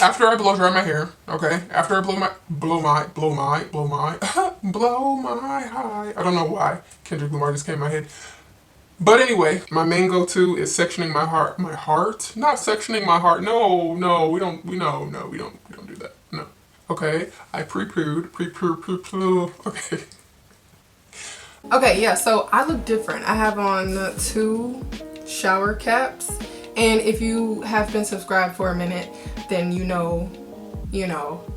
after I blow dry my hair, okay, after I blow my high. I don't know why Kendrick Lamar just came in my head. But anyway, my main go-to is sectioning my heart. My heart? Not sectioning my heart. No, no, we don't. We don't do that. No. Okay, I pre-pooed. Okay. Okay, yeah. So I look different. I have on 2 shower caps, and if you have been subscribed for a minute, then you know,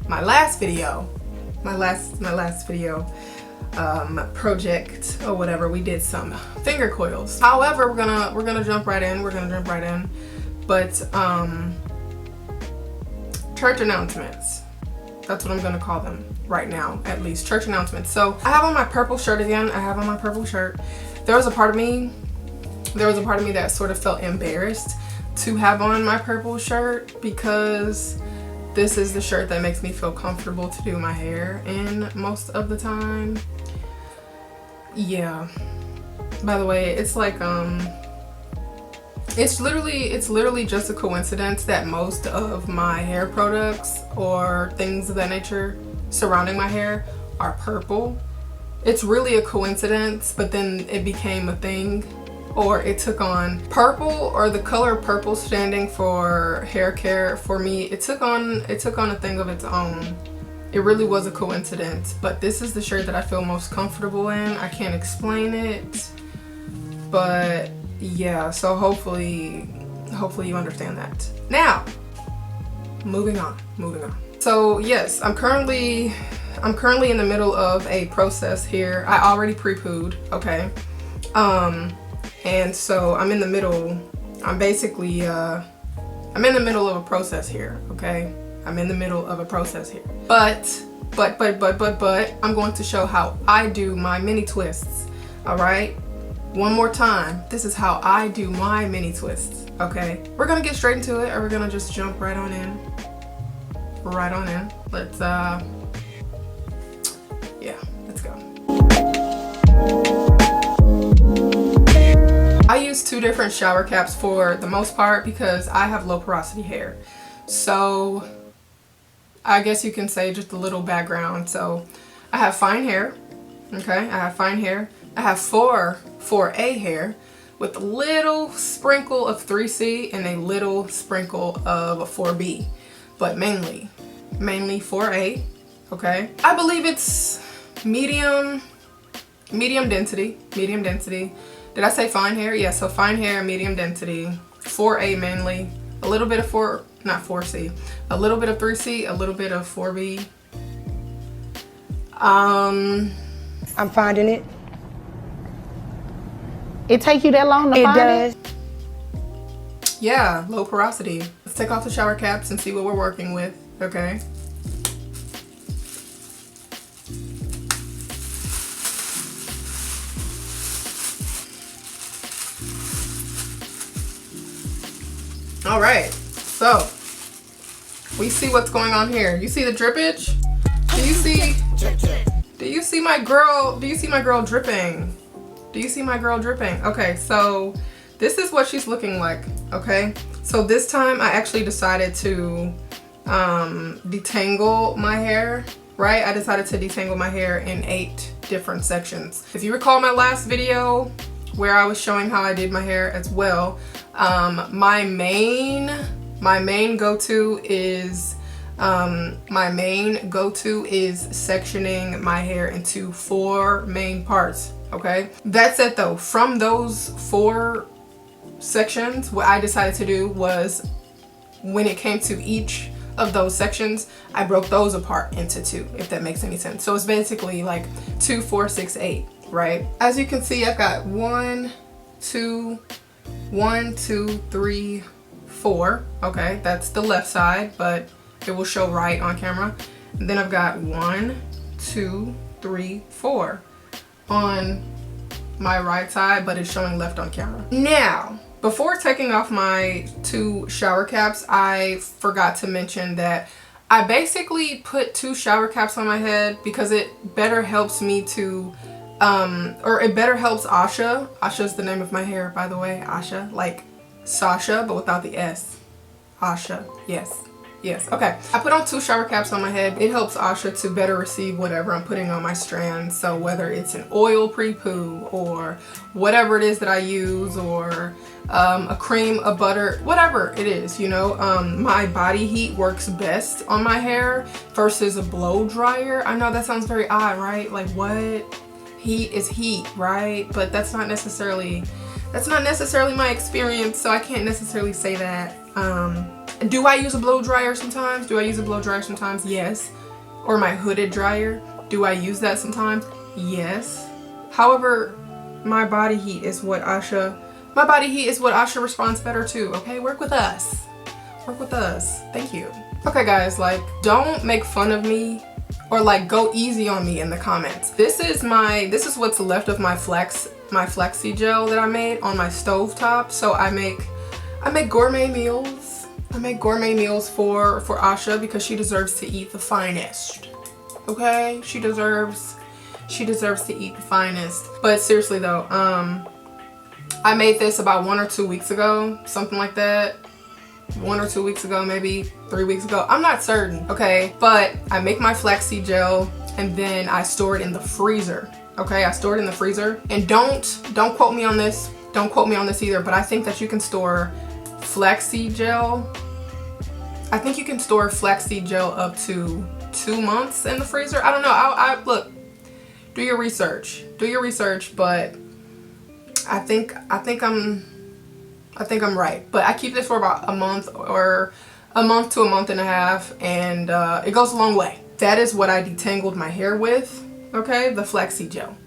my last video, project or whatever, we did some finger coils. However, we're gonna jump right in. But church announcements, that's what I'm gonna call them right now, at least. Church announcements. So I have on my purple shirt again. There was a part of me that sort of felt embarrassed to have on my purple shirt, because this is the shirt that makes me feel comfortable to do my hair in most of the time. Yeah. By the way, it's like it's literally just a coincidence that most of my hair products or things of that nature surrounding my hair are purple. It's really a coincidence, but then it became a thing, or it took on purple, or the color purple standing for hair care. For me, it took on a thing of its own. It really was a coincidence, but this is the shirt that I feel most comfortable in. I can't explain it, but yeah, so hopefully you understand that. Now, moving on. So yes, I'm currently in the middle of a process here. I already pre-pooed, okay? And so I'm in the middle of a process here, okay? I'm in the middle of a process here. But I'm going to show how I do my mini twists, all right? One more time. This is how I do my mini twists, okay? We're gonna get straight into it, or we're gonna just jump right on in. Let's, yeah, let's go. I use 2 different shower caps for the most part because I have low porosity hair. So I guess you can say, just a little background. So I have fine hair, okay? I have 4A hair with a little sprinkle of 3C and a little sprinkle of 4B, but mainly 4A, okay? I believe it's medium density. Did I say fine hair? Yeah, so fine hair, medium density, 4A mainly, a little bit of 4C, a little bit of 3C, a little bit of 4B. I'm finding it. It take you that long to find it? It does. Yeah, low porosity. Let's take off the shower caps and see what we're working with, okay? All right, so we see what's going on here. You see the drippage? Do you see my girl dripping? Okay, so this is what she's looking like, okay? So this time I actually decided to detangle my hair, right? I decided to detangle my hair in 8 different sections. If you recall my last video where I was showing how I did my hair as well, my main go-to is sectioning my hair into 4 main parts, okay? That's it though. From those 4 sections, what I decided to do was, when it came to each of those sections, I broke those apart into 2, if that makes any sense. So it's basically like 2, 4, 6, 8, right? As you can see, I've got 1, 2, 3, 4. Okay, that's the left side, but it will show right on camera. And then I've got 1, 2, 3, 4 on my right side, but it's showing left on camera. Now, before taking off my 2 shower caps, I forgot to mention that I basically put 2 shower caps on my head because it better helps me to or it better helps Asha. Asha's the name of my hair, by the way. Asha, like Sasha, but without the S. Asha, yes. Yes, okay. I put on 2 shower caps on my head. It helps Asha to better receive whatever I'm putting on my strands. So whether it's an oil pre-poo or whatever it is that I use, or a cream, a butter, whatever it is, you know. My body heat works best on my hair versus a blow dryer. I know that sounds very odd, right? Like, what? Heat is heat, right? But that's not necessarily my experience, so I can't necessarily say that. Do I use a blow dryer sometimes? Yes. Or my hooded dryer. Do I use that sometimes? Yes. However, my body heat is what Asha responds better to. Okay, work with us. Thank you. Okay guys, like, don't make fun of me or like go easy on me in the comments. This is what's left of my flexi gel that I made on my stovetop. So I make gourmet meals. I make gourmet meals for Asha because she deserves to eat the finest. Okay? She deserves to eat the finest. But seriously though, I made this about 1 or 2 weeks ago, something like that. 1 or 2 weeks ago, maybe 3 weeks ago. I'm not certain, okay? But I make my flaxseed gel and then I store it in the freezer. Okay, I store it in the freezer. And don't quote me on this. Don't quote me on this either, but I think that you can store flaxseed gel. I think you can store flaxseed gel up to 2 months in the freezer. I don't know. I look, do your research, but I think I'm right. But I keep this for about a month or a month to a month and a half, and it goes a long way. That is what I detangled my hair with. Okay, the flaxseed gel.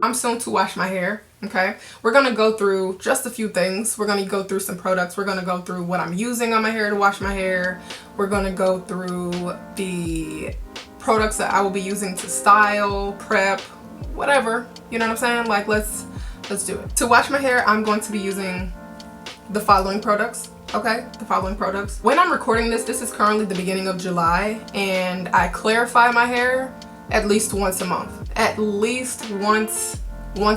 I'm soon to wash my hair. Okay, we're gonna go through just a few things. We're gonna go through some products. We're gonna go through what I'm using on my hair to wash my hair. We're gonna go through the products that I will be using to style, prep, whatever. You know what I'm saying? Like, let's do it. To wash my hair, I'm going to be using the following products. Okay, the following products. When I'm recording this is currently the beginning of July, and I clarify my hair at least once a month. At least once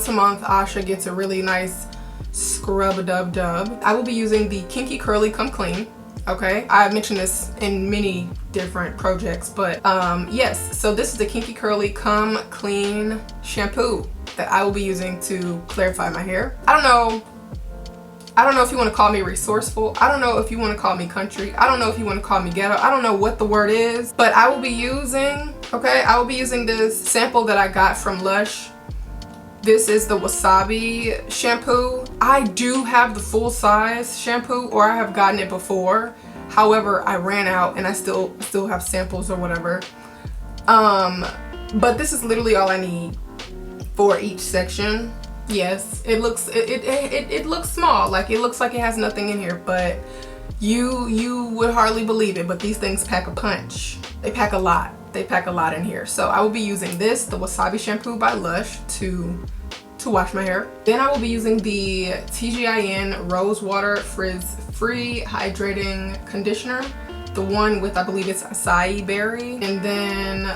a month, Asha gets a really nice scrub-a-dub-dub. I will be using the Kinky Curly Come Clean. Okay, I mentioned this in many different projects, but yes, so this is the Kinky Curly Come Clean shampoo that I will be using to clarify my hair. I don't know if you want to call me resourceful. I don't know if you want to call me country. I don't know if you want to call me ghetto. I don't know what the word is, but I will be using, okay, I will be using this sample that I got from Lush. This is the Wasabi shampoo. I do have the full size shampoo, or I have gotten it before. However, I ran out and I still have samples or whatever. But this is literally all I need for each section. Yes, it looks small, like it looks like it has nothing in here, but you would hardly believe it, but these things pack a punch. They pack a lot. They pack a lot in here. So I will be using this, the Wasabi shampoo by Lush, to wash my hair. Then I will be using the TGIN Rose Water Frizz Free Hydrating Conditioner, the one with, I believe it's acai berry, and then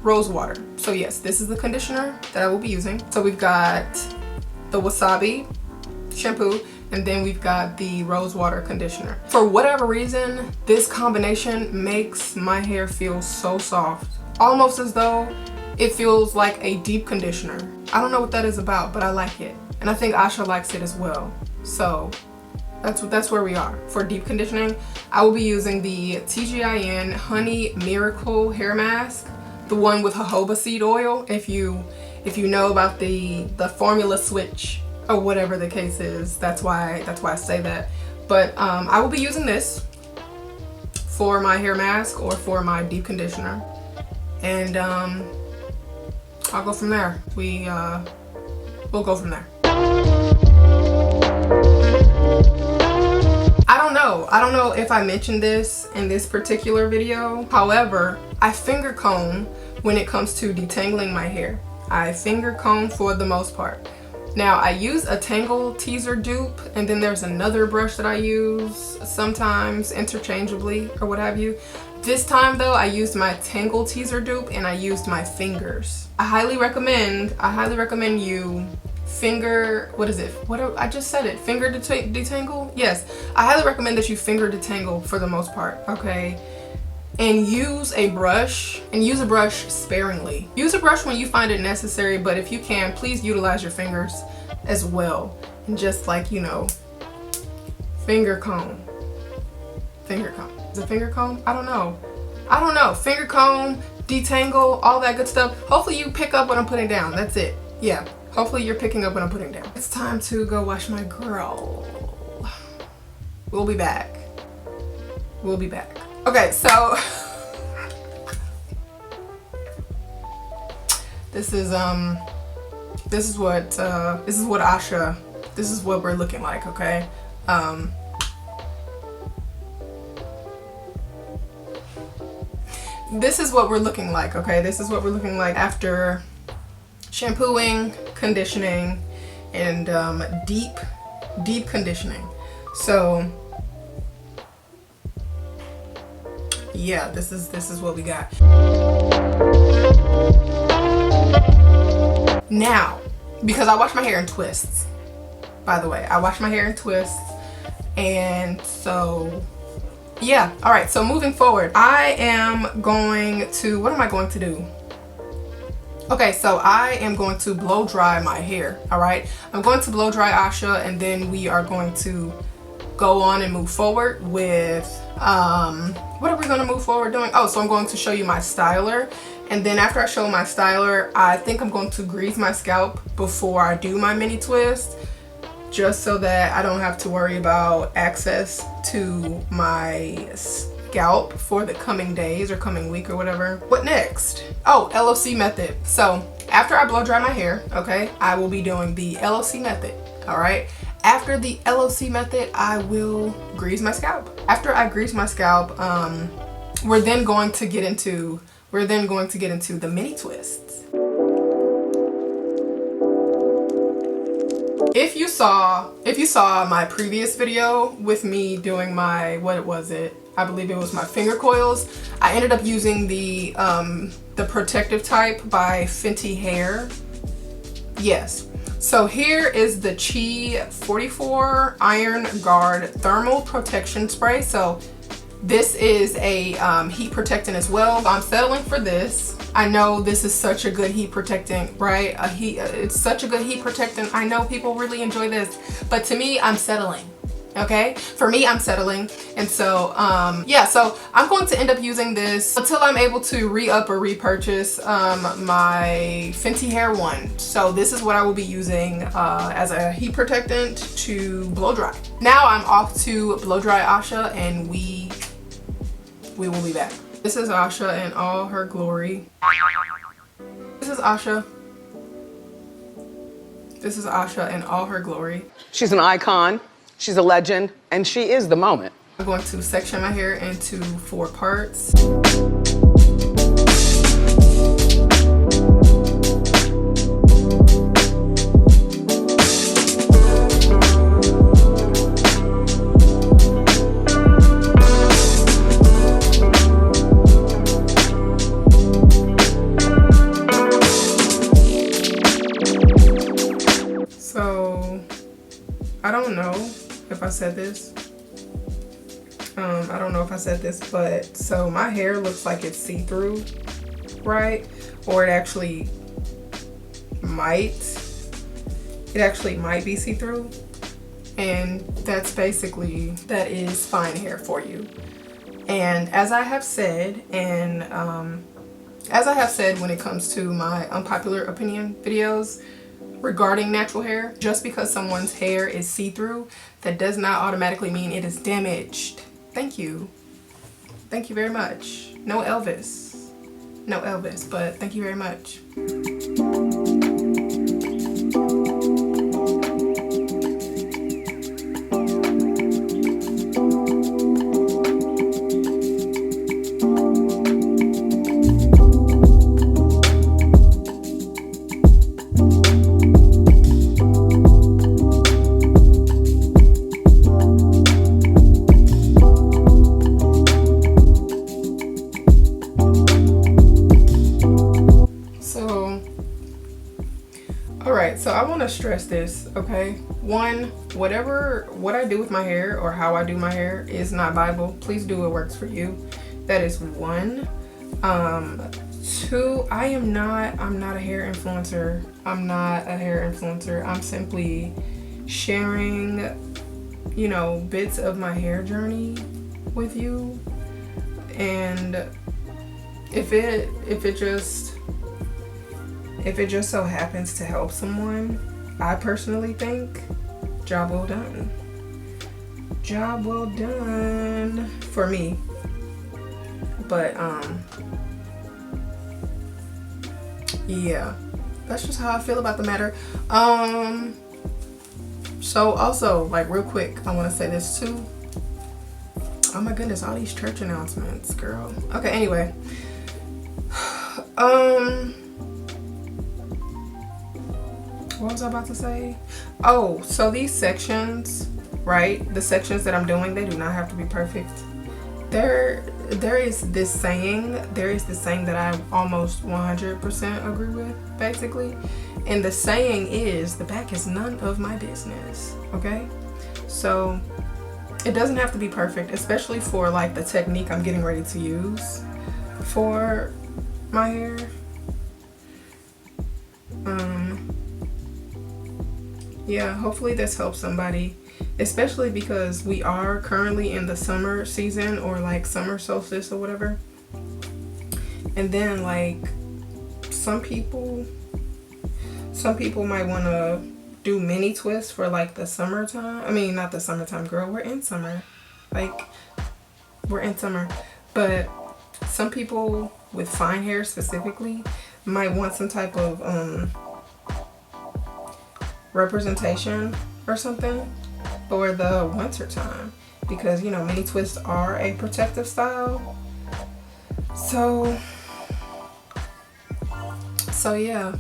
rose water. So yes, this is the conditioner that I will be using. So we've got the Wasabi shampoo, and then we've got the rose water conditioner. For whatever reason, this combination makes my hair feel so soft, almost as though it feels like a deep conditioner. I don't know what that is about, but I like it, and I think Asha likes it as well. So that's where we are. For deep conditioning, I will be using the TGIN Honey Miracle Hair Mask, the one with jojoba seed oil. If you know about the formula switch or whatever the case is, that's why I say that. But I will be using this for my hair mask or for my deep conditioner, and I'll go from there. We'll go from there. I don't know if I mentioned this in this particular video. However, I finger comb when it comes to detangling my hair. I finger comb for the most part. Now, I use a Tangle Teaser dupe, and then there's another brush that I use sometimes interchangeably or what have you. This time though, I used my Tangle Teaser dupe and I used my fingers. I highly recommend you finger, what is it? I just said it. Finger detangle? Yes. I highly recommend that you finger detangle for the most part, okay? And use a brush, and use a brush sparingly. Use a brush when you find it necessary, but if you can, please utilize your fingers as well. And just like, you know, finger comb. Finger comb. Is it finger comb? I don't know. Finger comb, detangle, all that good stuff. Hopefully you pick up what I'm putting down. That's it. Yeah. Hopefully you're picking up what I'm putting down. It's time to go wash my girl. We'll be back. We'll be back. Okay, so this is what Asha, this is what we're looking like, okay? This is what we're looking like, okay? This is what we're looking like after shampooing, conditioning, and deep conditioning. So yeah, this is what we got. Now, because I wash my hair in twists, by the way, I wash my hair in twists, and so yeah. All right, so moving forward, I am going to, what am I going to do? Okay, so I am going to blow dry my hair. All right, I'm going to blow dry Asha, and then we are going to go on and move forward with what are we going to move forward doing? Oh, so I'm going to show you my styler, and then after I show my styler, I think I'm going to grease my scalp before I do my mini twist, just so that I don't have to worry about access to my scalp for the coming days or coming week or whatever. What next? Oh, LOC method. So after I blow dry my hair, okay, I will be doing the LOC method. All right, after the LOC method, I will grease my scalp. After I grease my scalp, we're then going to get into the mini twists. If you saw my previous video with me doing my, what was it? I believe it was my finger coils. I ended up using the protective type by Fenty Hair. Yes. So here is the Chi 44 Iron Guard Thermal Protection Spray. So this is a heat protectant as well. I'm settling for this. I know this is such a good heat protectant, right? It's such a good heat protectant. I know people really enjoy this, but to me, I'm settling. Okay, for me, I'm settling. And so yeah, so I'm going to end up using this until I'm able to re-up or repurchase my Fenty Hair one. So this is what I will be using as a heat protectant to blow dry. Now I'm off to blow dry Asha, and we will be back. This is Asha in all her glory. This is Asha. This is Asha in all her glory. She's an icon. She's a legend, and she is the moment. I'm going to section my hair into 4 parts. So, I don't know if I said this. I don't know if I said this, but so my hair looks like it's see-through, right? Or it actually might be see-through, and that is fine hair for you. And as I have said, and as I have said when it comes to my unpopular opinion videos regarding natural hair, just because someone's hair is see-through, that does not automatically mean it is damaged. Thank you. Thank you very much. No Elvis. No Elvis, but thank you very much. stress this, okay? One, what I do with my hair or how I do my hair is not Bible. Please do what works for you. That is one. Two, I'm not a hair influencer. I'm not a hair influencer. I'm simply sharing, you know, bits of my hair journey with you. And if it just so happens to help someone, I personally think job well done. Job well done for me. But yeah, that's just how I feel about the matter. So also, like, real quick, I want to say this too. Oh my goodness, all these church announcements, girl. Okay, anyway. What was I about to say? Oh, so these sections, right? The sections that I'm doing, they do not have to be perfect. There is this saying that I almost 100% agree with, basically. And the saying is, the back is none of my business, okay? So it doesn't have to be perfect, especially for like the technique I'm getting ready to use for my hair. Yeah, hopefully this helps somebody, especially because we are currently in the summer season, or like summer solstice or whatever. And then like some people might want to do mini twists for like the summertime. I mean, not the summertime, girl, we're in summer. Like, we're in summer. But some people with fine hair specifically might want some type of representation or something for the winter time, because, you know, mini twists are a protective style. So yeah,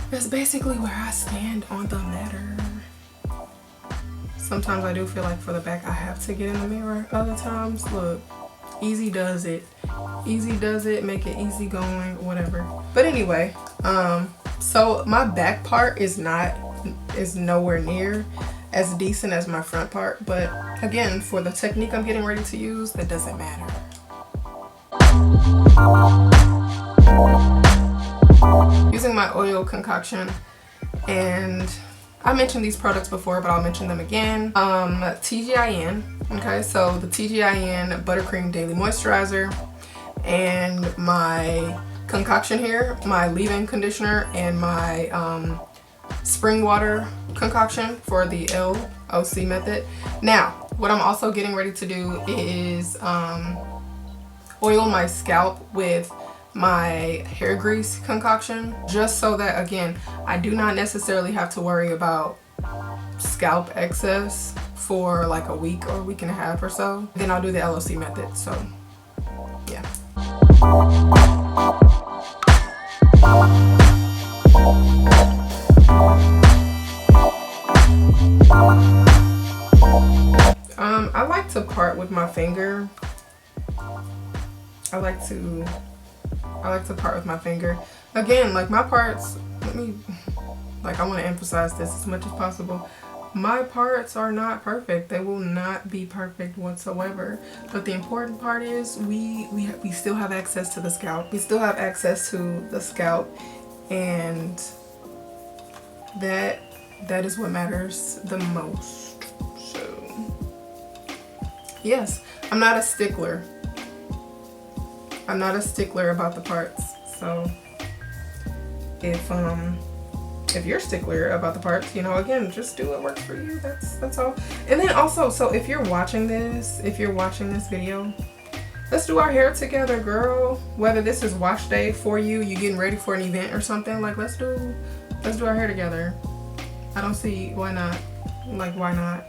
that's basically where I stand on the matter. Sometimes I do feel like for the back I have to get in the mirror. Other times, look, easy does it. Easy does it, make it easy going, whatever. But anyway, so my back part is nowhere near as decent as my front part. But again, for the technique I'm getting ready to use, that doesn't matter. Using my oil concoction, and I mentioned these products before, but I'll mention them again. TGIN, okay, so the TGIN Buttercream Daily Moisturizer, and my concoction here, my leave-in conditioner, and my spring water concoction for the LOC method. Now, what I'm also getting ready to do is oil my scalp with my hair grease concoction, just so that, again, I do not necessarily have to worry about scalp excess for like a week or a week and a half or so. Then I'll do the LOC method. So yeah. I like to part with my finger. I like to part with my finger. Again, like my parts, I want to emphasize this as much as possible. My parts are not perfect. They will not be perfect whatsoever. But the important part is we still have access to the scalp. We still have access to the scalp, and that is what matters the most. So yes, I'm not a stickler. I'm not a stickler about the parts. So if you're a stickler about the parts, you know, again, just do what works for you. That's all. And then also, so if you're watching this video, let's do our hair together, girl. Whether this is wash day for you, you getting ready for an event or something, like let's do our hair together. I don't see why not. Like, why not?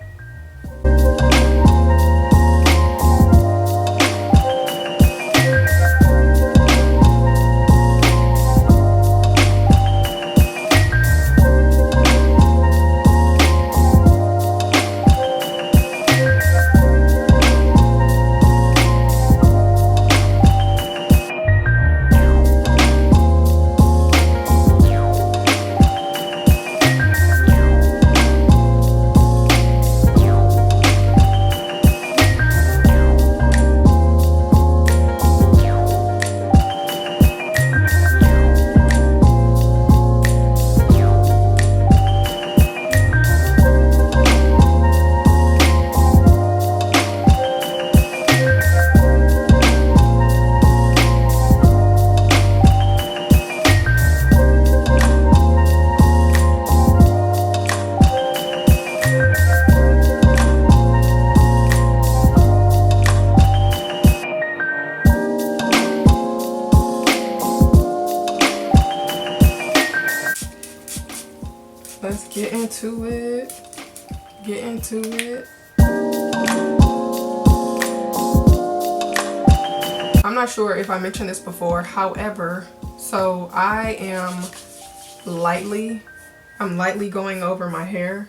Get into it. Get into it. I'm not sure if I mentioned this before, however, so I'm lightly going over my hair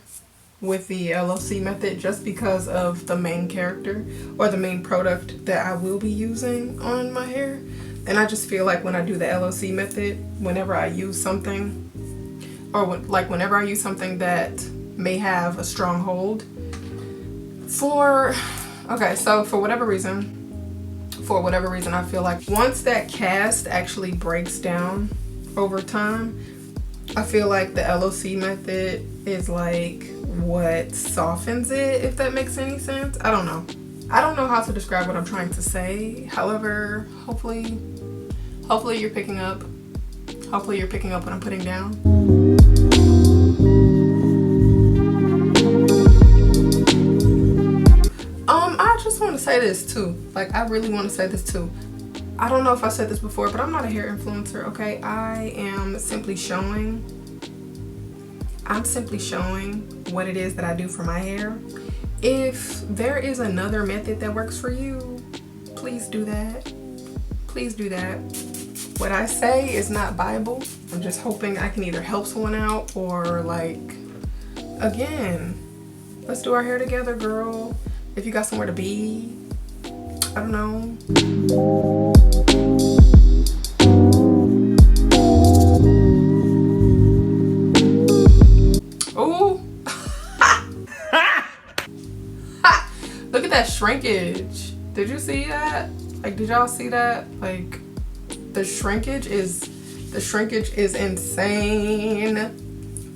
with the LOC method just because of the main character or the main product that I will be using on my hair. And I just feel like when I do the LOC method, whenever I use something, or whenever I use something that may have a strong hold for whatever reason, I feel like once that cast actually breaks down over time, I feel like the LOC method is like what softens it, if that makes any sense. I don't know how to describe what I'm trying to say. However, hopefully you're picking up. Hopefully you're picking up what I'm putting down. I just want to say this too. Like, I really want to say this too. I don't know if I said this before, but I'm not a hair influencer, okay? I'm simply showing what it is that I do for my hair. If there is another method that works for you, please do that. Please do that. What I say is not Bible. I'm just hoping I can either help someone out or, like, again, let's do our hair together, girl. If you got somewhere to be, I don't know. Oh, look at that shrinkage. Did you see that? Like, did y'all see that? Like, the shrinkage is insane.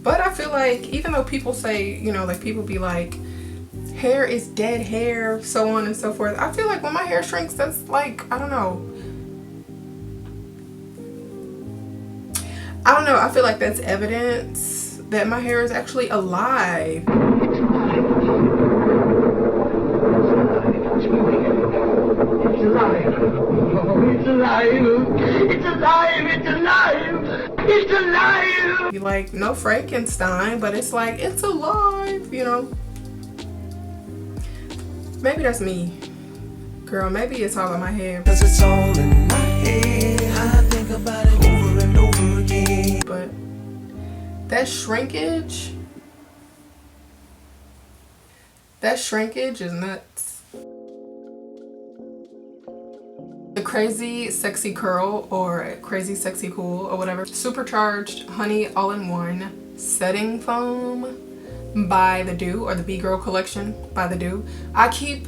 But I feel like, even though people say, you know, like, people be like, hair is dead hair, so on and so forth, I feel like when my hair shrinks, that's like, I don't know, I feel like that's evidence that my hair is actually alive. It's alive. It's alive. It's alive. It's alive. It's alive. Like, no Frankenstein, but it's like, it's alive, you know? Maybe that's me. Girl, maybe it's all in my head. Cause it's all in my head. I think about it over and over again. But that shrinkage is nuts. The Crazy Sexy Curl or Crazy Sexy Cool or whatever, supercharged honey all-in-one setting foam by The Do, or the B-Girl collection by The Do. I keep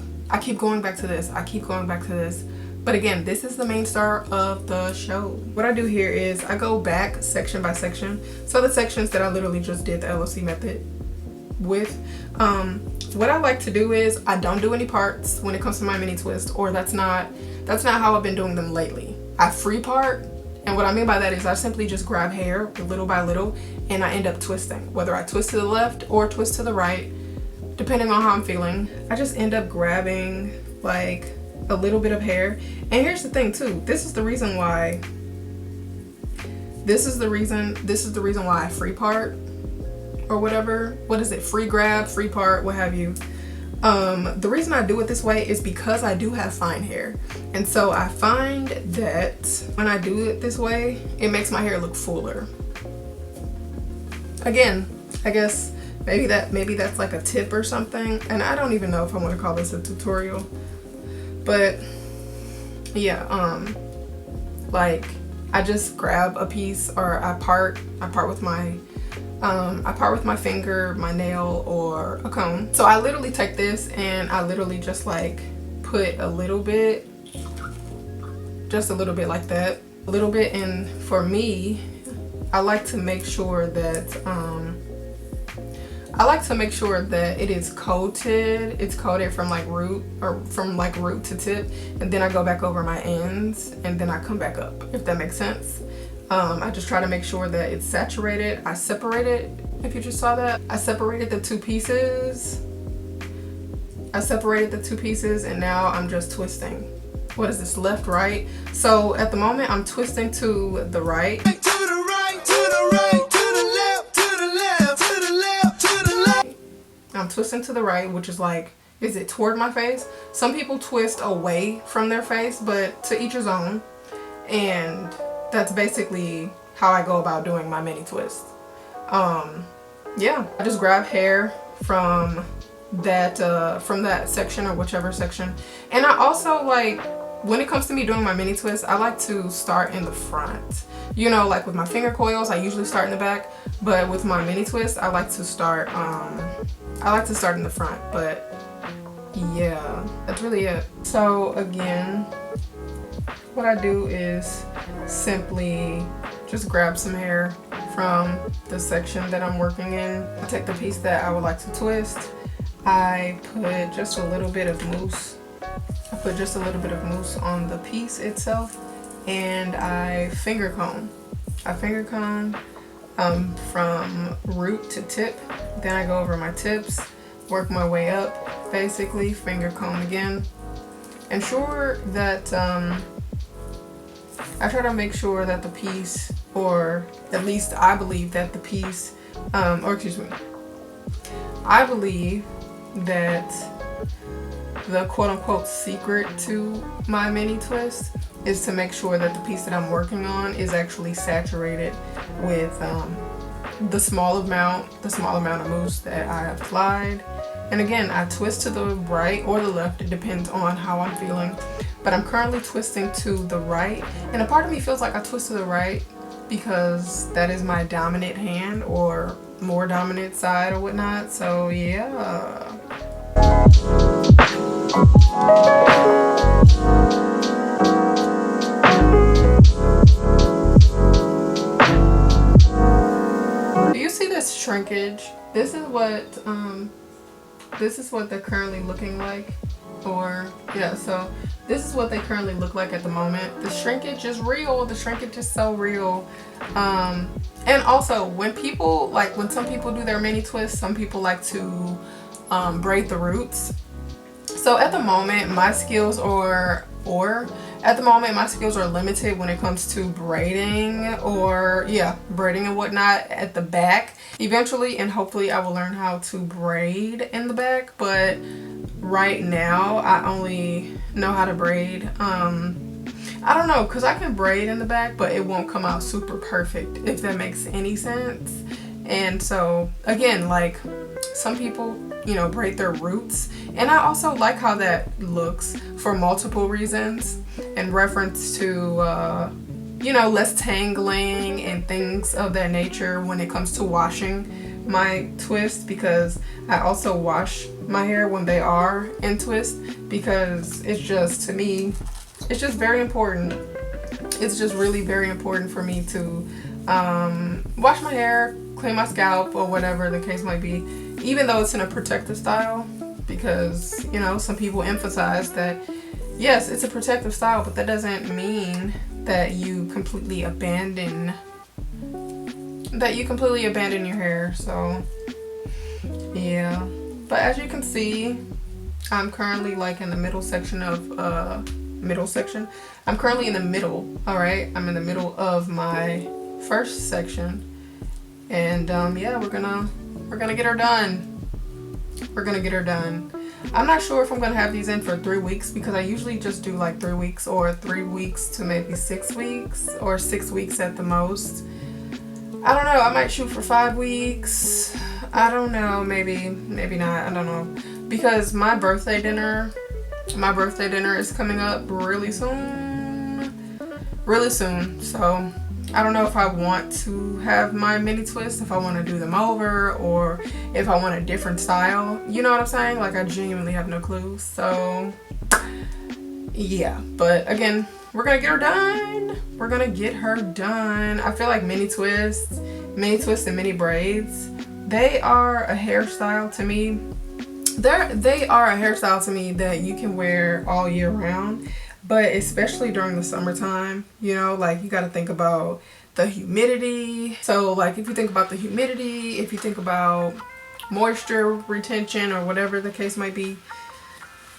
going back to this. But again, this is the main star of the show. What I do here is I go back section by section. So the sections that I literally just did the LOC method with. What I like to do is I don't do any parts when it comes to my mini twist, or that's not how I've been doing them lately. I free part, and what I mean by that is I simply just grab hair little by little and I end up twisting. Whether I twist to the left or twist to the right, depending on how I'm feeling, I just end up grabbing like a little bit of hair. And here's the thing too, this is the reason why I free part or whatever. What is it? Free grab, free part, what have you. The reason I do it this way is because I do have fine hair. And so I find that when I do it this way, it makes my hair look fuller. Again, I guess maybe that's like a tip or something. And I don't even know if I want to call this a tutorial. But yeah, like I just grab a piece, or I part with my finger, my nail, or a comb. So I literally take this and I literally just like put a little bit, just a little bit like that, a little bit. And for me, I like to make sure that it is coated. It's coated from like root to tip, and then I go back over my ends and then I come back up, if that makes sense. I just try to make sure that it's saturated. I separate it, if you just saw that. I separated the two pieces. And now I'm just twisting. What is this, left, right? So at the moment I'm twisting to the right. To the right, to the right, to the left, to the left, to the left. I'm twisting to the right, which is like, is it toward my face? Some people twist away from their face, but to each his own. And that's basically how I go about doing my mini twist. Yeah, I just grab hair from that section or whichever section. And I also like, when it comes to me doing my mini twist, I like to start in the front. You know, like with my finger coils, I usually start in the back, but with my mini twist, I like to start in the front. But yeah, that's really it. So again, what I do is simply just grab some hair from the section that I'm working in. I take the piece that I would like to twist. I put just a little bit of mousse. I put just a little bit of mousse on the piece itself, and I finger comb. I finger comb from root to tip. Then I go over my tips, work my way up, basically finger comb again. Ensure that I try to make sure that the piece, or at least I believe that the piece, I believe that the quote-unquote secret to my mini twist is to make sure that the piece that I'm working on is actually saturated with the small amount of mousse that I applied. And again, I twist to the right or the left, it depends on how I'm feeling, but I'm currently twisting to the right, and a part of me feels like I twist to the right because that is my dominant hand or more dominant side or whatnot. So yeah. Do you see this shrinkage? This is what they're currently looking like. Or yeah, so this is what they currently look like at the moment. The shrinkage is real. The shrinkage is so real. And also when some people do their mini twists, some people like to braid the roots. So at the moment my skills are limited when it comes to braiding and whatnot at the back. Eventually and hopefully I will learn how to braid in the back, but right now I only know how to braid. I don't know, because I can braid in the back, but it won't come out super perfect, if that makes any sense. And so again, like some people, you know, braid their roots, and I also like how that looks for multiple reasons in reference to you know, less tangling and things of that nature when it comes to washing my twist, because I also wash my hair when they are in twist, because it's just, to me, it's just very important. It's just really very important for me to wash my hair, clean my scalp, or whatever the case might be, even though it's in a protective style, because, you know, some people emphasize that yes, it's a protective style, but that doesn't mean that you completely abandon your hair. So yeah, but as you can see, I'm currently like in the middle section of I'm currently in the middle. All right, I'm in the middle of my first section, and yeah, we're gonna get her done. We're gonna get her done. I'm not sure if I'm gonna have these in for 3 weeks, because I usually just do like 3 weeks, or 3 weeks to maybe 6 weeks, or 6 weeks at the most. I don't know, I might shoot for 5 weeks. I don't know, maybe not, I don't know. Because my birthday dinner is coming up really soon. So I don't know if I want to have my mini twists, if I want to do them over, or if I want a different style. You know what I'm saying? Like, I genuinely have no clue. So yeah, but again, we're gonna get her done. We're gonna get her done. I feel like mini twists and mini braids, they are a hairstyle to me. They are a hairstyle to me that you can wear all year round, but especially during the summertime, you know, like you got to think about the humidity. So like if you think about the humidity, if you think about moisture retention or whatever the case might be,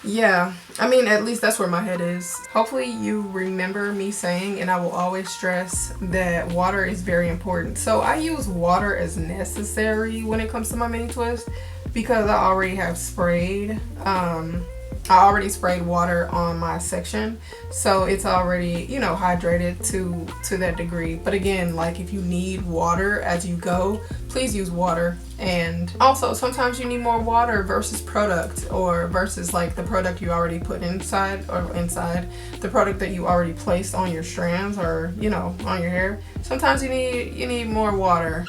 yeah, I mean, at least that's where my head is. Hopefully you remember me saying, and I will always stress, that water is very important. So I use water as necessary when it comes to my mini twist, because I already have sprayed. I already sprayed water on my section, so it's already, you know, hydrated to that degree. But again, like, if you need water as you go, please use water. And also, sometimes you need more water versus product, or versus like the product you already put inside, or inside the product that you already placed on your strands, or, you know, on your hair. Sometimes you need more water.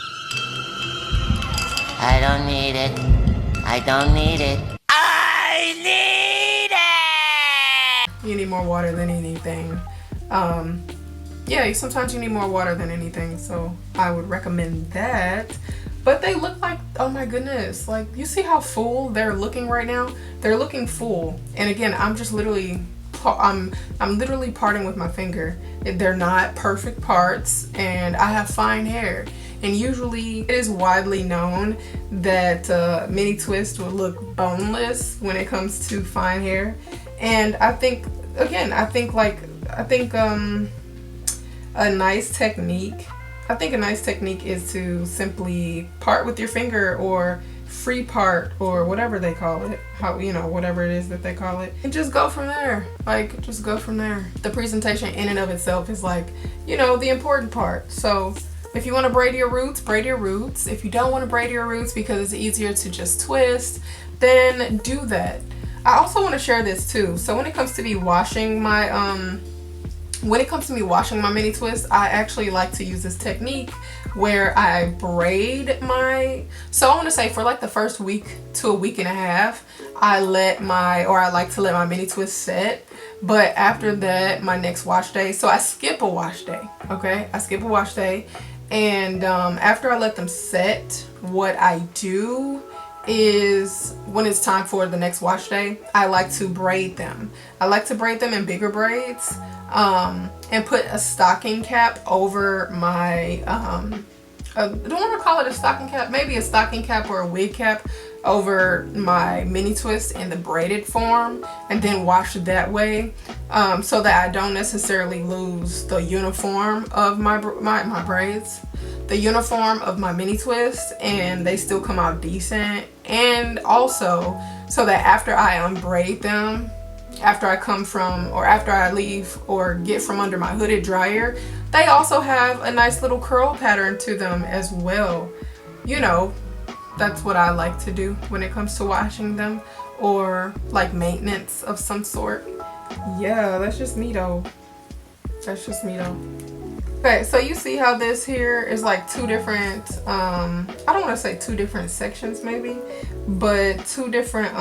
I don't need it. I don't need it. I need it! You need more water than anything. Yeah, sometimes you need more water than anything, so I would recommend that. But they look like, oh my goodness, like, you see how full they're looking right now? They're looking full. And again, I'm just literally, I'm literally parting with my finger. They're not perfect parts, and I have fine hair. And usually it is widely known that mini twist will look boneless when it comes to fine hair. And I think, again, I think a nice technique is to simply part with your finger, or free part, or whatever they call it, how, you know, whatever it is that they call it, and just go from there. Like, just go from there. The presentation in and of itself is, like, you know, the important part. So if you want to braid your roots, braid your roots. If you don't want to braid your roots because it's easier to just twist, then do that. I also want to share this too. So when it comes to me washing my mini twist, I actually like to use this technique where I braid my, so I want to say for like the first week to a week and a half, I like to let my mini twist set. But after that, my next wash day, so I skip a wash day, okay? I skip a wash day. And after I let them set, what I do is, when it's time for the next wash day, I like to braid them. I like to braid them in bigger braids, and put a stocking cap over my, I don't want to call it a stocking cap, maybe a stocking cap or a wig cap over my mini twist in the braided form, and then wash it that way, so that I don't necessarily lose the uniform of my braids, the uniform of my mini twist, and they still come out decent. And also so that after I unbraid them, after I come from, or after I leave or get from under my hooded dryer, they also have a nice little curl pattern to them as well. You know, that's what I like to do when it comes to washing them, or like maintenance of some sort. Yeah, that's just me though. That's just me though. Okay, so you see how this here is like two different, I don't want to say two different sections maybe, but two different,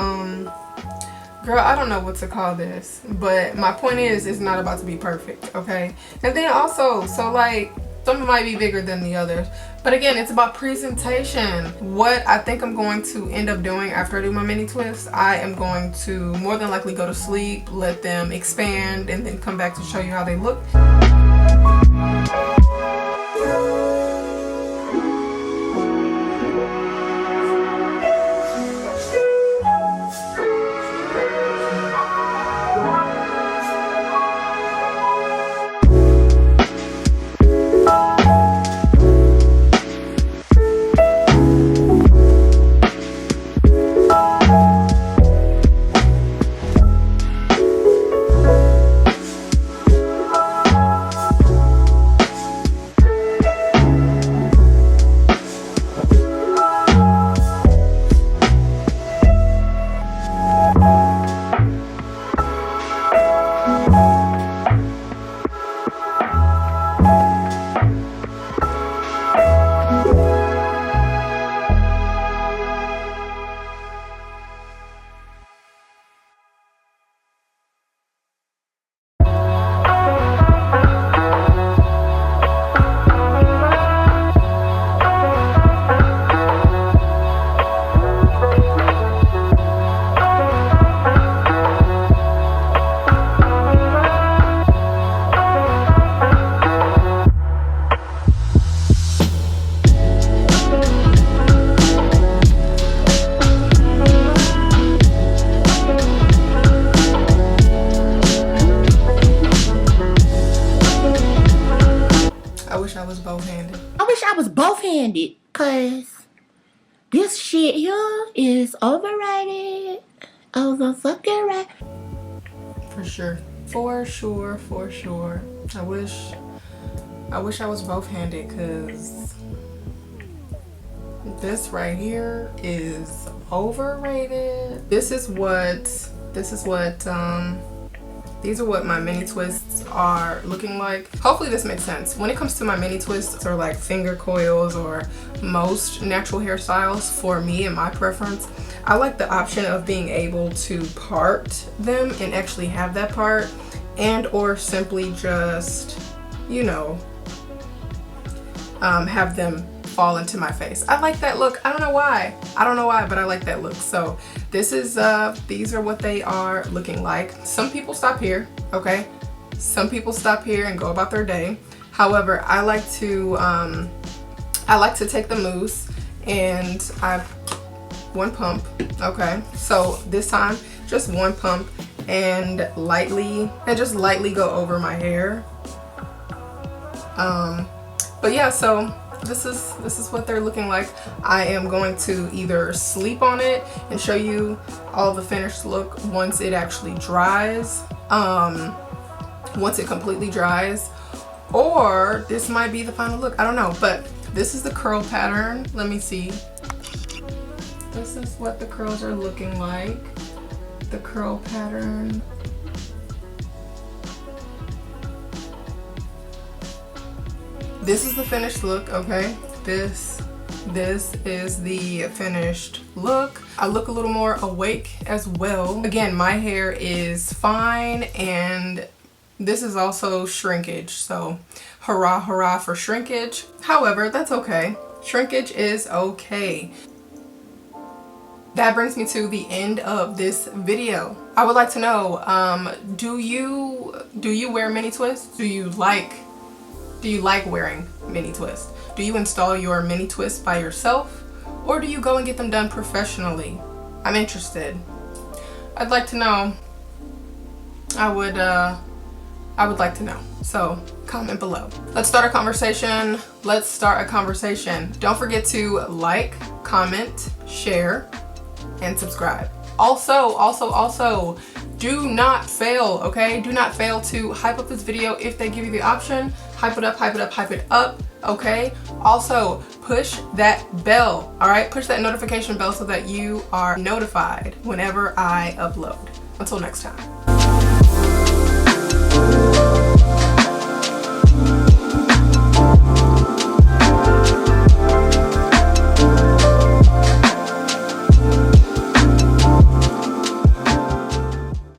girl, I don't know what to call this, but my point is, it's not about to be perfect, okay? And then also, so like, some might be bigger than the others, but again, it's about presentation. What I think I'm going to end up doing after I do my mini twist, I am going to more than likely go to sleep, let them expand, and then come back to show you how they look. I wish I was both-handed, cause This shit here is overrated. Over fucking right. For sure. For sure, for sure. I wish I was both-handed, because this right here is overrated. These are what my mini twists are looking like. Hopefully this makes sense. When it comes to my mini twists, or like finger coils, or most natural hairstyles, for me and my preference, I like the option of being able to part them and actually have that part, and or simply just, you know, have them fall into my face. I like that look. I don't know why, but I like that look. So this is these are what they are looking like. Some people stop here, okay? Some people stop here and go about their day. However, I like to take the mousse, and I've one pump, okay? So this time just one pump, and just lightly go over my hair. But yeah, so this is what they're looking like. I am going to either sleep on it and show you all the finished look once it actually dries, once it completely dries, or this might be the final look. I don't know, but this is the curl pattern. Let me see. This is what the curls are looking like. The curl pattern. This is the finished look, okay? This is the finished look. I look a little more awake as well. Again, my hair is fine, and this is also shrinkage, so hurrah, hurrah for shrinkage. However, that's okay. Shrinkage is okay. That brings me to the end of this video. I would like to know, do you wear mini twists? Do you like wearing mini twists? Do you install your mini twists by yourself, or do you go and get them done professionally? I'm interested. I'd like to know. I would like to know. So comment below. Let's start a conversation. Don't forget to like, comment, share, and subscribe. Also, do not fail, okay? Do not fail to hype up this video if they give you the option. Hype it up, hype it up, hype it up, okay? Also, push that bell, all right? Push that notification bell so that you are notified whenever I upload. Until next time.